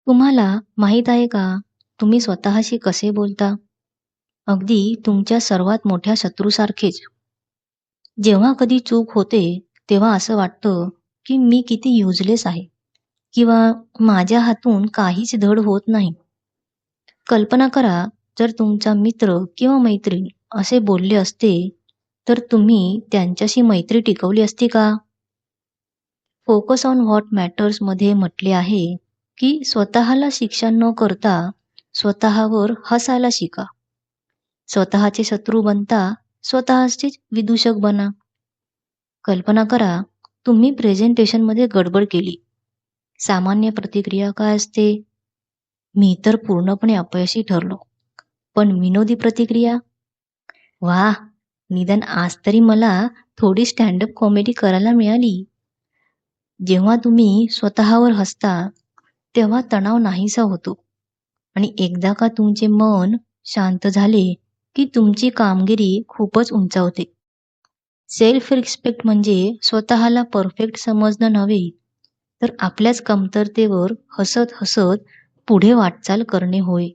तुम्हाला माहीत आहे का, तुम्ही स्वतःशी कसे बोलता? अगदी तुमच्या सर्वात मोठ्या शत्रूसारखेच. जेव्हा कधी चूक होते, तेव्हा असं वाटतं, की मी किती युजलेस आहे किंवा माझ्या हातून काहीच धड होत नाही. कल्पना करा, जर तुमचा मित्र किंवा मैत्रीण असे बोलले असते, तर तुम्ही त्यांच्याशी मैत्री टिकवली असती का? फोकस ऑन व्हॉट मॅटर्स मध्ये म्हटले आहे, की स्वतःला शिक्षा न करता स्वतःवर हसायला शिका. स्वतःचे शत्रू बनता स्वतःचेच विदूषक बना. कल्पना करा, तुम्ही प्रेझेंटेशनमध्ये गडबड केली. सामान्य प्रतिक्रिया काय असते? मी तर पूर्णपणे अपयशी ठरलो. पण विनोदी प्रतिक्रिया, वाह! निदान आज तरी मला थोडी स्टँड अप कॉमेडी करायला मिळाली. जेव्हा तुम्ही स्वतःवर हसता, तेव्हा तणाव नाहीसा होतो आणि एकदा का तुमचे मन शांत झाले, की तुमची कामगिरी खूपच उंचावते. सेल्फ रिस्पेक्ट म्हणजे स्वतःला परफेक्ट समजणं नव्हे, तर आपल्याच कमतरतेवर हसत-हसत पुढे वाटचाल करणे होय.